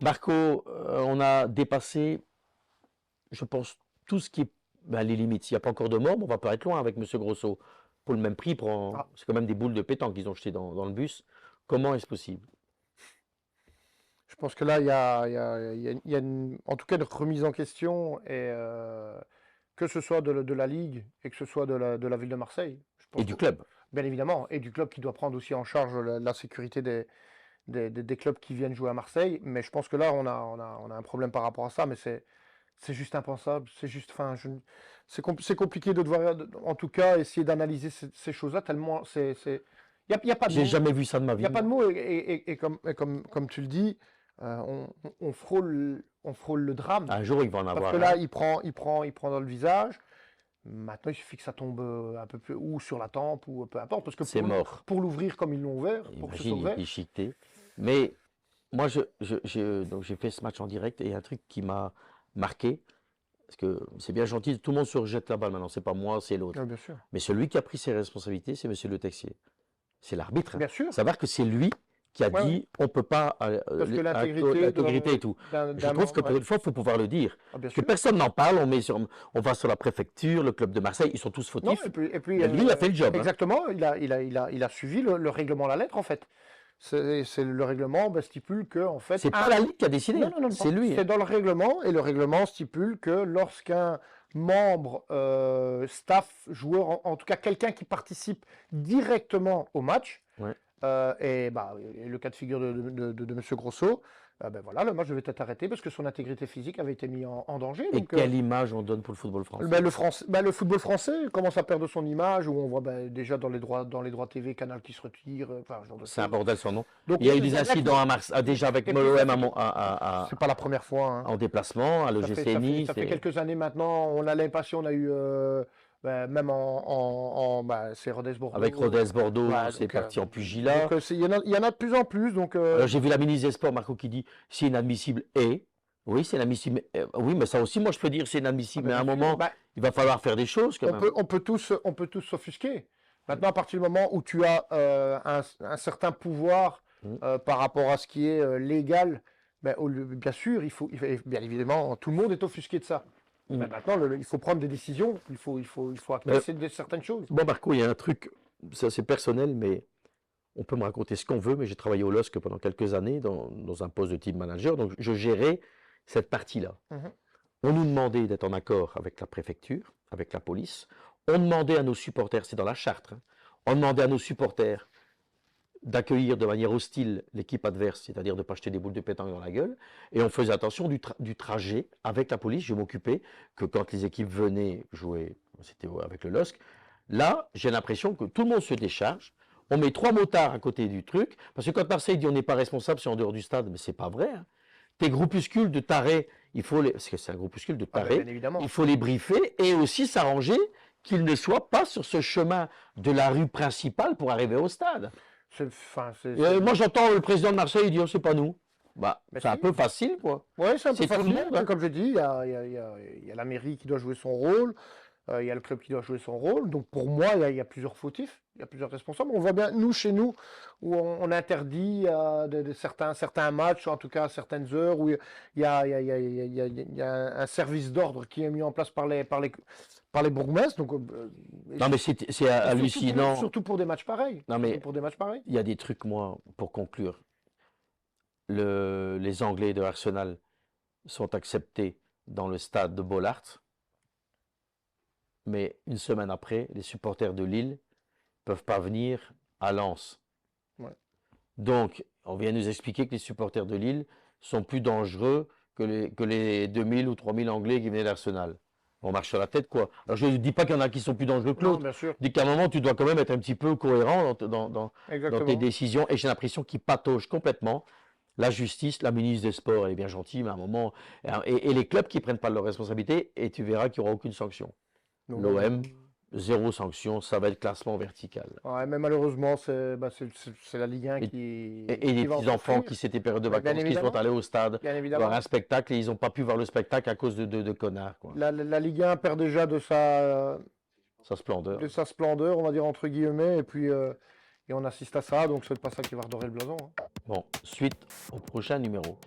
Marco, on a dépassé, je pense, tout ce qui est les limites. S'il n'y a pas encore de mort, on va pas être loin avec M. Grosso. Pour le même prix, Ah, c'est quand même des boules de pétanque qu'ils ont jetées dans le bus. Comment est-ce possible? je pense que là, il y a en tout cas une remise en question, que ce soit de la Ligue et que ce soit de la ville de Marseille. Je Et pense que, du club. bien évidemment, et du club qui doit prendre aussi en charge la sécurité des clubs qui viennent jouer à Marseille. Mais je pense que là, on a un problème par rapport à ça, mais c'est juste impensable. C'est juste, enfin, c'est compliqué de devoir, en tout cas, essayer d'analyser ces choses-là tellement il y a pas de J'ai mots. jamais vu ça de ma Il n'y a vie, pas de moi. mots, comme tu le dis, on frôle le drame. Un jour, il va en Parce que avoir là, un. il prend dans le visage. Maintenant, il suffit que ça tombe un peu plus, ou sur la tempe, ou peu importe. Parce que C'est mort. pour l'ouvrir comme ils l'ont ouvert, pour que ce soit Imagine, il est ouvert, déchiqueté. Mais moi, donc j'ai fait ce match en direct et il y a un truc qui m'a marqué. Parce que c'est bien gentil, tout le monde se rejette la balle maintenant. C'est pas moi, c'est l'autre. bien sûr. Mais celui qui a pris ses responsabilités, c'est Monsieur Le Texier. C'est l'arbitre. Hein. Bien sûr. Savoir que c'est lui qui a Ouais, ouais. dit on peut pas Parce que l'intégrité l'intégrité et tout. Je d'un trouve que membre. pour Ouais. une fois, il faut pouvoir le dire. Ah, bien Parce que sûr. personne n'en parle, on va sur la préfecture, le club de Marseille, ils sont tous Non, fautifs. et puis Mais lui, il a fait le job. Hein. exactement, il a suivi le règlement à la lettre, en fait. C'est le règlement stipule que, en fait, C'est pas la Ligue qui a décidé, non, non, non, c'est non. lui. C'est Hein. dans le règlement, et le règlement stipule que lorsqu'un membre, staff, joueur, en tout cas quelqu'un qui participe directement au match, Ouais. et le cas de figure de Monsieur Grosso, ben voilà, le match devait être arrêté parce que son intégrité physique avait été mise en danger. Et Donc, quelle image on donne pour le football français? le football français commence à perdre son image, où on voit déjà dans les droits TV, Canal qui se retire, enfin, ce genre de C'est un choses. bordel sans nom. Donc Il y a eu oui, des incidents à Mars, déjà avec et puis ça l'OM fait, c'est pas la première fois, hein. en déplacement, à l'OGC Nice. Ça fait quelques années maintenant. On a l'impression, on a eu, même c'est Rodez Bordeaux. Avec Rodez Bordeaux, Ouais, c'est donc, parti en pugilat. il y en a de plus en plus. Donc, Alors j'ai vu la ministre des Sports, Marco, qui dit c'est inadmissible et. Oui, c'est inadmissible. Oui, mais ça aussi, moi, je peux dire c'est inadmissible. Mais à un bien sûr, moment, il va falloir faire des choses quand même. on peut tous s'offusquer. Maintenant, à partir du moment où tu as un certain pouvoir Mm. par rapport à ce qui est légal, bien sûr, bien évidemment, tout le monde est offusqué de ça. Mm. Maintenant, il faut prendre des décisions, il faut acter certaines choses. Bon, Marco, il y a un truc, ça c'est personnel, mais on peut me raconter ce qu'on veut, mais j'ai travaillé au LOSC pendant quelques années dans un poste de team manager, donc je gérais cette partie-là. Mhm. On nous demandait d'être en accord avec la préfecture, avec la police. On demandait à nos supporters, c'est dans la charte, hein, on demandait à nos supporters d'accueillir de manière hostile l'équipe adverse, c'est-à-dire de ne pas jeter des boules de pétanque dans la gueule. Et on faisait attention du trajet avec la police. Je m'occupais que quand les équipes venaient jouer, c'était avec le LOSC, là, j'ai l'impression que tout le monde se décharge. On met 3 motards à côté du truc, parce que quand Marseille dit on n'est pas responsable, c'est en dehors du stade, mais c'est pas vrai. Hein. Tes groupuscules de tarés, parce que c'est un groupuscule de tarés, Bien évidemment. il faut les briefer et aussi s'arranger qu'ils ne soient pas sur ce chemin de la rue principale pour arriver au stade. Moi, j'entends le président de Marseille, il dit, oh, c'est pas nous. Bah, c'est un peu facile, quoi. Ouais, c'est un peu C'est tout le facile. monde, hein. Comme je dis, il y a la mairie qui doit jouer son rôle, il y a le club qui doit jouer son rôle. Donc pour moi, il y a plusieurs fautifs, il y a plusieurs responsables. On voit bien, chez nous, où on interdit certains matchs, en tout cas à certaines heures, où il y a un service d'ordre qui est mis en place par les bourgmestres. Donc, Non, mais c'est hallucinant. surtout pour des matchs pareils. Non, mais Pour des matchs pareils. il y a des trucs, moi, pour conclure. Les Anglais de Arsenal sont acceptés dans le stade de Bollaert. Mais une semaine après, les supporters de Lille ne peuvent pas venir à Lens. Ouais. Donc, on vient nous expliquer que les supporters de Lille sont plus dangereux que les 2000 ou 3000 Anglais qui venaient d'Arsenal. On marche sur la tête, quoi. Alors, je ne dis pas qu'il y en a qui sont plus dangereux que l'autre. Bien sûr. Je dis qu'à un moment, tu dois quand même être un petit peu cohérent dans tes décisions. Et j'ai l'impression qu'ils pataugent complètement. La justice, la ministre des Sports, elle est bien gentille, mais à un moment... Et les clubs qui ne prennent pas leurs responsabilités, et tu verras qu'il n'y aura aucune sanction. L'OM, 0 sanction, ça va être classement vertical. Ouais, mais malheureusement, c'est la Ligue 1 qui... Et les petits-enfants qui, c'était période de vacances, qui sont allés au stade voir un spectacle et ils n'ont pas pu voir le spectacle à cause de connards. Quoi. La Ligue 1 perd déjà de sa splendeur, on va dire entre guillemets, et on assiste à ça, donc c'est pas ça qui va redorer le blason. Hein. Bon, suite au prochain numéro.